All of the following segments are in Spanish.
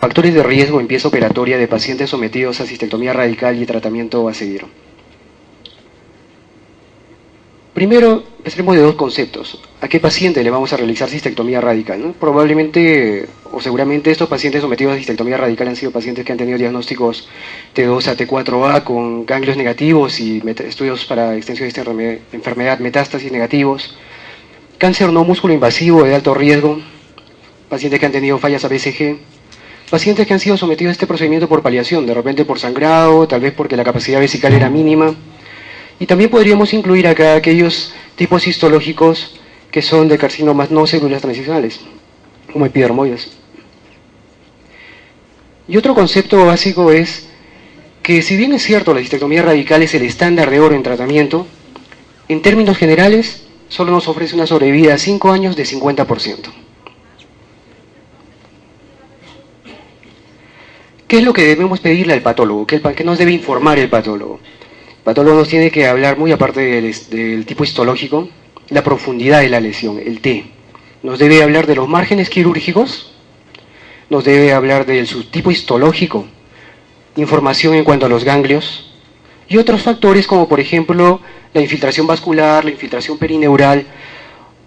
Factores de riesgo en pieza operatoria de pacientes sometidos a cistectomía radical y tratamiento a seguir. Primero, empezaremos de dos conceptos. ¿A qué paciente le vamos a realizar cistectomía radical, ¿no? Probablemente o seguramente estos pacientes sometidos a cistectomía radical han sido pacientes que han tenido diagnósticos T2 a T4A con ganglios negativos y estudios para extensión de esta enfermedad, metástasis negativos, cáncer no músculo invasivo de alto riesgo, pacientes que han tenido fallas ABCG, pacientes que han sido sometidos a este procedimiento por paliación, de repente por sangrado, tal vez porque la capacidad vesical era mínima. Y también podríamos incluir acá aquellos tipos histológicos que son de carcinomas no células transicionales, como epidermoides. Y otro concepto básico es que si bien es cierto la cistectomía radical es el estándar de oro en tratamiento, en términos generales solo nos ofrece una sobrevida a 5 años de 50%. ¿Qué es lo que debemos pedirle al patólogo? ¿Qué nos debe informar el patólogo? El patólogo nos tiene que hablar, muy aparte del tipo histológico, la profundidad de la lesión, el T. Nos debe hablar de los márgenes quirúrgicos, nos debe hablar del subtipo histológico, información en cuanto a los ganglios, y otros factores como por ejemplo la infiltración vascular, la infiltración perineural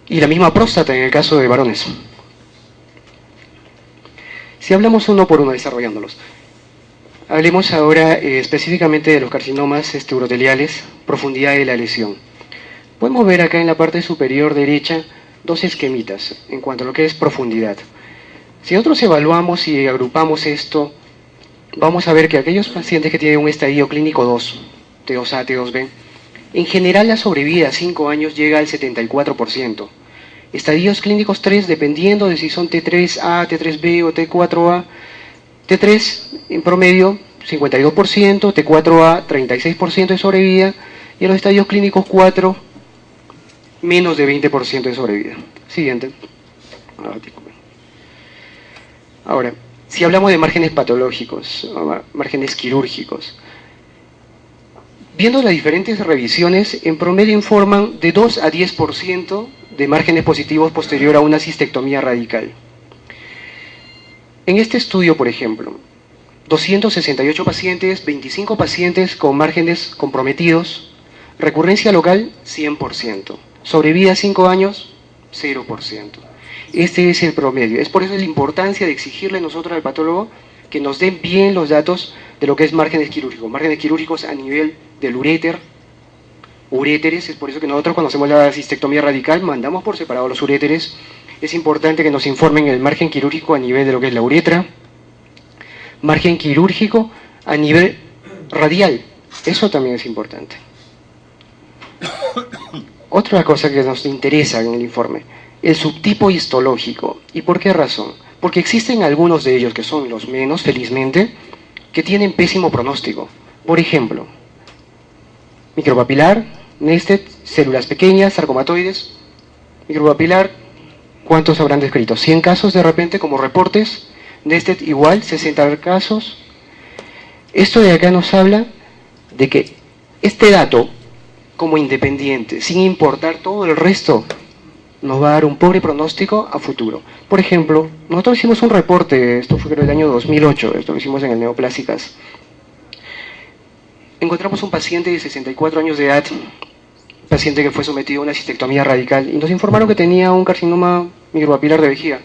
y la misma próstata en el caso de varones. Si hablamos uno por uno desarrollándolos, hablemos ahora específicamente de los carcinomas uroteliales, profundidad de la lesión. Podemos ver acá en la parte superior derecha dos esquemitas en cuanto a lo que es profundidad. Si nosotros evaluamos y agrupamos esto, vamos a ver que aquellos pacientes que tienen un estadio clínico 2, T2A, T2B, en general la sobrevida a 5 años llega al 74%. Estadios clínicos 3, dependiendo de si son T3A, T3B o T4A, T3 en promedio 52%, T4A 36% de sobrevida, y en los estadios clínicos 4 menos de 20% de sobrevida. Siguiente. Ahora, si hablamos de márgenes patológicos, márgenes quirúrgicos, viendo las diferentes revisiones, en promedio informan de 2 a 10% de márgenes positivos posterior a una cistectomía radical. En este estudio, por ejemplo, 268 pacientes, 25 pacientes con márgenes comprometidos, recurrencia local 100%, sobrevida 5 años 0%. Este es el promedio. Es por eso la importancia de exigirle nosotros al patólogo que nos den bien los datos de lo que es márgenes quirúrgicos a nivel del uréteres. Es por eso que nosotros cuando hacemos la cistectomía radical mandamos por separado los uréteres. Es importante que nos informen el margen quirúrgico a nivel de lo que es la uretra, margen quirúrgico a nivel radial. Eso también es importante. Otra cosa que nos interesa en el informe, el subtipo histológico. ¿Y por qué razón? Porque existen algunos de ellos, que son los menos, felizmente, que tienen pésimo pronóstico. Por ejemplo, micropapilar, nested, células pequeñas, sarcomatoides, micropapilar, ¿cuántos habrán descrito? 100 casos de repente como reportes, nested igual, 60 casos. Esto de acá nos habla de que este dato, como independiente, sin importar todo el resto, nos va a dar un pobre pronóstico a futuro. Por ejemplo, nosotros hicimos un reporte, esto fue creo el año 2008, esto lo hicimos en el Neoplásicas. Encontramos un paciente de 64 años de edad, paciente que fue sometido a una cistectomía radical, y nos informaron que tenía un carcinoma micropapilar de vejiga.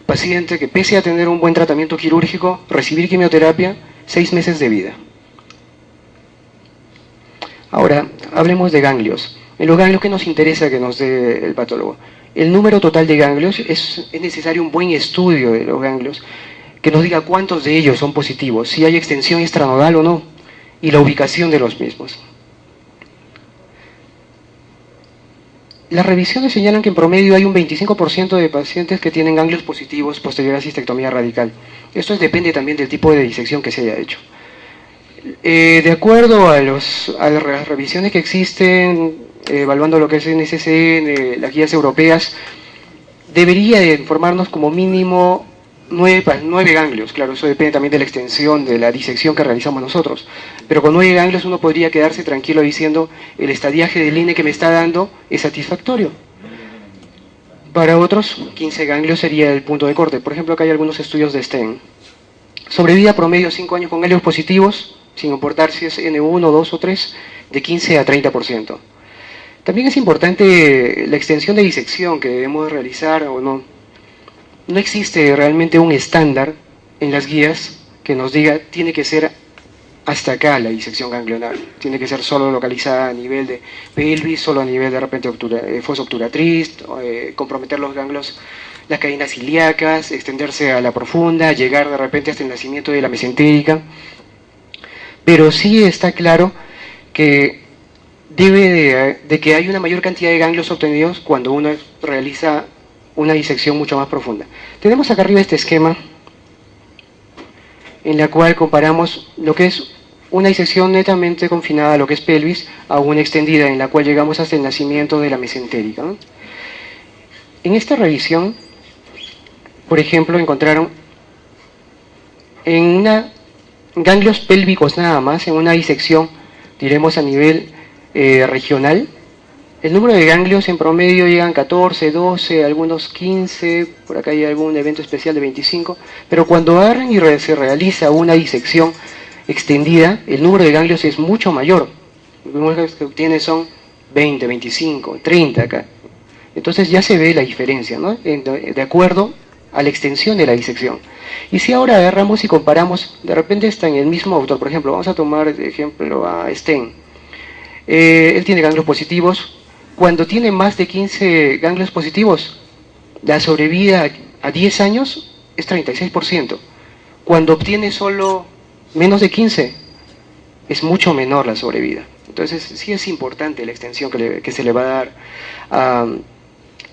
Paciente que pese a tener un buen tratamiento quirúrgico, recibir quimioterapia, 6 meses de vida. Ahora, hablemos de ganglios. En los ganglios, ¿qué nos interesa que nos dé el patólogo? El número total de ganglios, es necesario un buen estudio de los ganglios, que nos diga cuántos de ellos son positivos, si hay extensión extranodal o no, y la ubicación de los mismos. Las revisiones señalan que en promedio hay un 25% de pacientes que tienen ganglios positivos posterior a cistectomía radical. Esto depende también del tipo de disección que se haya hecho. De acuerdo a las revisiones que existen, evaluando lo que es NSC, las guías europeas, debería de informarnos como mínimo 9 ganglios. Claro, eso depende también de la extensión de la disección que realizamos nosotros. Pero con 9 ganglios uno podría quedarse tranquilo diciendo el estadiaje del INE que me está dando es satisfactorio. Para otros, 15 ganglios sería el punto de corte. Por ejemplo, acá hay algunos estudios de Sten. Sobrevida promedio 5 años con ganglios positivos, sin importar si es N1, 2 o 3, de 15 a 30%. También es importante la extensión de disección que debemos realizar o no. No existe realmente un estándar en las guías que nos diga tiene que ser hasta acá la disección ganglionar. Tiene que ser solo localizada a nivel de pelvis, solo a nivel de repente fosa obturatriz, comprometer los ganglios, las cadenas ilíacas, extenderse a la profunda, llegar de repente hasta el nacimiento de la mesentérica. Pero sí está claro que debe de que hay una mayor cantidad de ganglios obtenidos cuando uno realiza una disección mucho más profunda. Tenemos acá arriba este esquema en la cual comparamos lo que es una disección netamente confinada a lo que es pelvis a una extendida en la cual llegamos hasta el nacimiento de la mesentérica, ¿no? En esta revisión, por ejemplo, encontraron en ganglios pélvicos nada más, en una disección, diremos a nivel regional, el número de ganglios en promedio llegan 14, 12, algunos 15, por acá hay algún evento especial de 25, pero cuando agarran y se realiza una disección extendida, el número de ganglios es mucho mayor. Los números que obtiene son 20, 25, 30 acá. Entonces ya se ve la diferencia, ¿no? De acuerdo a la extensión de la disección. Y si ahora agarramos y comparamos, de repente está en el mismo autor, por ejemplo, vamos a tomar de ejemplo a Sten. Él tiene ganglios positivos. Cuando tiene más de 15 ganglios positivos, la sobrevida a 10 años es 36%. Cuando obtiene solo menos de 15, es mucho menor la sobrevida. Entonces sí es importante la extensión que se le va a dar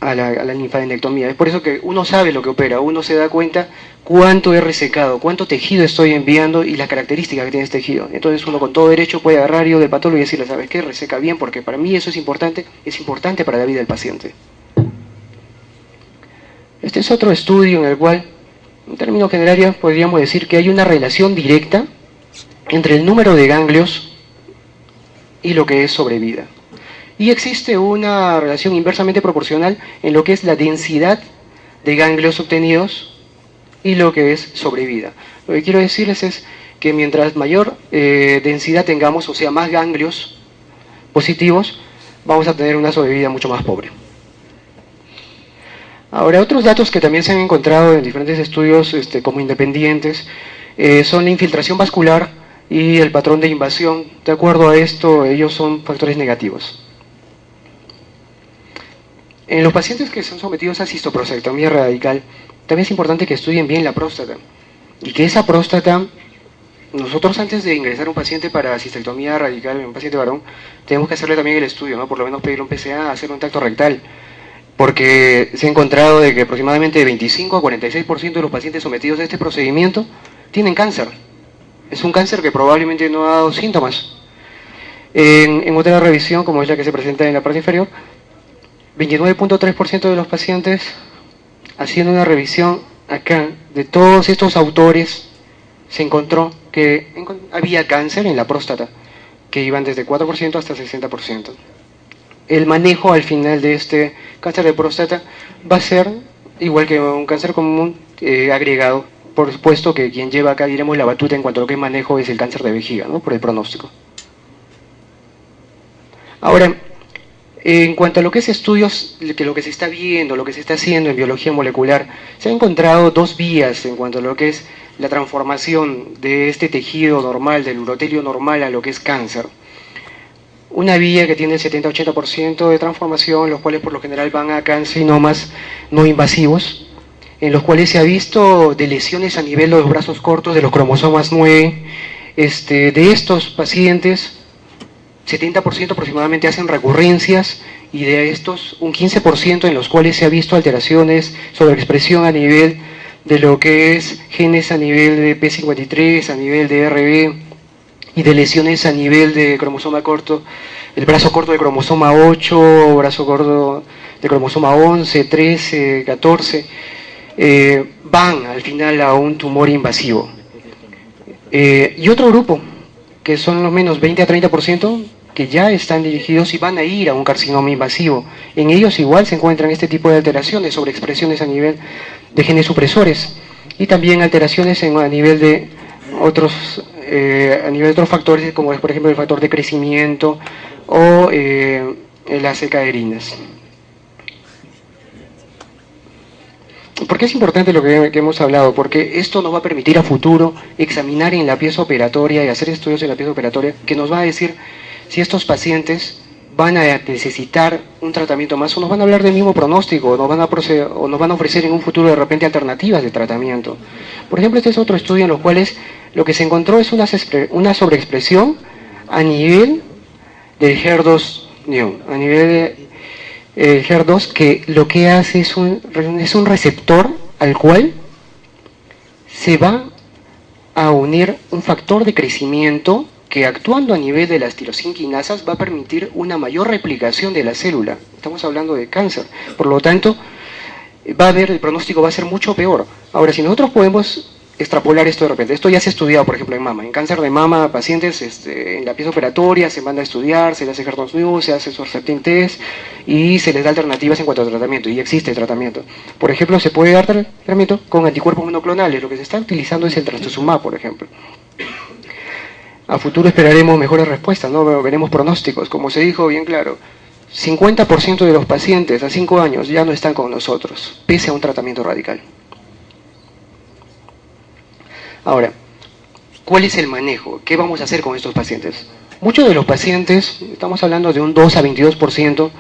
a la linfadenectomía. Es por eso que uno sabe lo que opera, uno se da cuenta cuánto he resecado, cuánto tejido estoy enviando y las características que tiene este tejido. Entonces uno con todo derecho puede agarrar yo del patólogo y decirle, ¿sabes qué? Reseca bien, porque para mí eso es importante para la vida del paciente. Este es otro estudio en el cual, en términos generales, podríamos decir que hay una relación directa entre el número de ganglios y lo que es sobrevida. Y existe una relación inversamente proporcional en lo que es la densidad de ganglios obtenidos y lo que es sobrevida. Lo que quiero decirles es que mientras mayor densidad tengamos, o sea, más ganglios positivos, vamos a tener una sobrevida mucho más pobre. Ahora, otros datos que también se han encontrado en diferentes estudios como independientes son la infiltración vascular y el patrón de invasión. De acuerdo a esto, ellos son factores negativos. En los pacientes que son sometidos a cistoprostatectomía radical, también es importante que estudien bien la próstata. Y que esa próstata, nosotros antes de ingresar a un paciente para cistectomía radical, un paciente varón, tenemos que hacerle también el estudio, ¿no? Por lo menos pedirle un PSA, hacer un tacto rectal. Porque se ha encontrado de que aproximadamente de 25 a 46% de los pacientes sometidos a este procedimiento tienen cáncer. Es un cáncer que probablemente no ha dado síntomas. En otra revisión, como es la que se presenta en la parte inferior, 29.3% de los pacientes, haciendo una revisión acá de todos estos autores, se encontró que había cáncer en la próstata, que iban desde 4% hasta 60%. El manejo al final de este cáncer de próstata va a ser igual que un cáncer común agregado. Por supuesto que quien lleva acá, diremos, la batuta en cuanto a lo que es manejo es el cáncer de vejiga, ¿no? Por el pronóstico. Ahora, en cuanto a lo que es estudios, lo que se está viendo, lo que se está haciendo en biología molecular, se han encontrado dos vías en cuanto a lo que es la transformación de este tejido normal, del urotelio normal, a lo que es cáncer. Una vía que tiene el 70-80% de transformación, los cuales por lo general van a carcinomas no invasivos, en los cuales se ha visto de lesiones a nivel de los brazos cortos de los cromosomas 9. De estos pacientes, 70% aproximadamente hacen recurrencias, y de estos un 15% en los cuales se ha visto alteraciones sobre expresión a nivel de lo que es genes a nivel de P53, a nivel de RB, y de lesiones a nivel de cromosoma corto, el brazo corto de cromosoma 8, brazo corto de cromosoma 11, 13, 14, van al final a un tumor invasivo. Y otro grupo, que son los menos 20 a 30%, que ya están dirigidos y van a ir a un carcinoma invasivo. En ellos igual se encuentran este tipo de alteraciones sobre expresiones a nivel de genes supresores. y también alteraciones a nivel de otros factores, como es por ejemplo el factor de crecimiento o las ecaderinas. ¿Por qué es importante lo que hemos hablado? Porque esto nos va a permitir a futuro examinar en la pieza operatoria y hacer estudios en la pieza operatoria que nos va a decir si estos pacientes van a necesitar un tratamiento más o nos van a hablar del mismo pronóstico o nos van a ofrecer en un futuro de repente alternativas de tratamiento. Por ejemplo, este es otro estudio en los cuales lo que se encontró es una sobreexpresión a nivel del HER2-NEO, a nivel de HER2, que lo que hace es un receptor al cual se va a unir un factor de crecimiento que, actuando a nivel de las tirosinquinasas, va a permitir una mayor replicación de la célula. Estamos hablando de cáncer. Por lo tanto, el pronóstico va a ser mucho peor. Ahora, si nosotros podemos extrapolar esto de repente, esto ya se ha estudiado, por ejemplo, en mama. En cáncer de mama, pacientes en la pieza operatoria se manda a estudiar, se le hace HER2/neu, se hace Herceptin test y se les da alternativas en cuanto a tratamiento, y existe tratamiento. Por ejemplo, se puede dar tratamiento con anticuerpos monoclonales. Lo que se está utilizando es el trastuzumab, por ejemplo. A futuro esperaremos mejores respuestas, ¿no? Veremos pronósticos. Como se dijo bien claro, 50% de los pacientes a 5 años ya no están con nosotros, pese a un tratamiento radical. Ahora, ¿cuál es el manejo? ¿Qué vamos a hacer con estos pacientes? Muchos de los pacientes, estamos hablando de un 2 a 22%,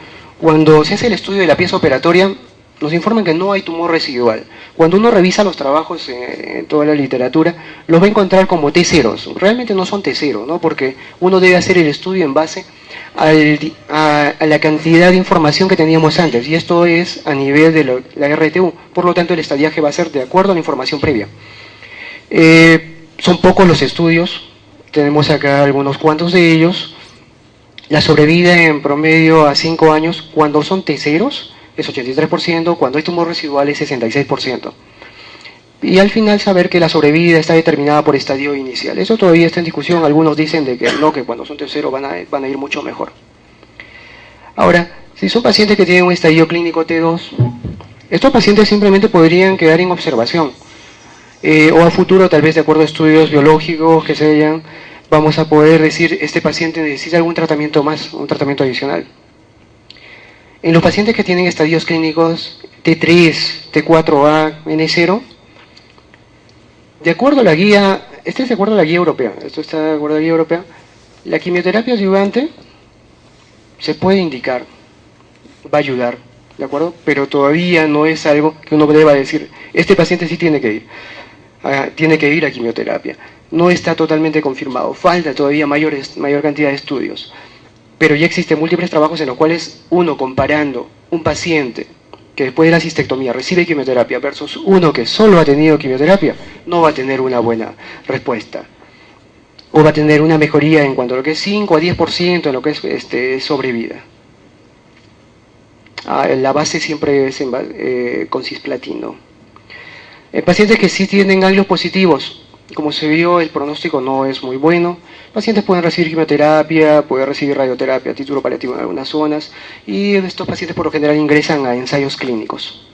cuando se hace el estudio de la pieza operatoria, nos informan que no hay tumor residual. Cuando uno revisa los trabajos en toda la literatura, los va a encontrar como T0. Realmente no son T0, ¿no? Porque uno debe hacer el estudio en base a la cantidad de información que teníamos antes, y esto es a nivel de la RTU. Por lo tanto, el estadiaje va a ser de acuerdo a la información previa. Son pocos los estudios, tenemos acá algunos cuantos de ellos. La sobrevida en promedio a 5 años, cuando son T0, es 83%, cuando hay tumor residual es 66%. Y al final saber que la sobrevida está determinada por estadio inicial. Eso todavía está en discusión, algunos dicen de que no, que cuando son T0 van a ir mucho mejor. Ahora, si son pacientes que tienen un estadio clínico T2, estos pacientes simplemente podrían quedar en observación. O a futuro, tal vez de acuerdo a estudios biológicos que se hayan, vamos a poder decir, este paciente necesita algún tratamiento más, un tratamiento adicional. En los pacientes que tienen estadios clínicos T3, T4A, N0, de acuerdo a la guía, este es de acuerdo a la guía europea, esto está de acuerdo a la guía europea, la quimioterapia adyuvante se puede indicar, va a ayudar, ¿de acuerdo? Pero todavía no es algo que uno deba decir, este paciente sí tiene que ir a quimioterapia. No está totalmente confirmado, falta todavía mayor cantidad de estudios. Pero ya existen múltiples trabajos en los cuales uno, comparando un paciente que después de la cistectomía recibe quimioterapia versus uno que solo ha tenido quimioterapia, no va a tener una buena respuesta. O va a tener una mejoría en cuanto a lo que es 5 a 10% en lo que es sobrevida. La base siempre es con cisplatino. Pacientes que sí tienen ganglios positivos, como se vio, el pronóstico no es muy bueno. Pacientes pueden recibir quimioterapia, pueden recibir radioterapia a título paliativo en algunas zonas, y estos pacientes por lo general ingresan a ensayos clínicos.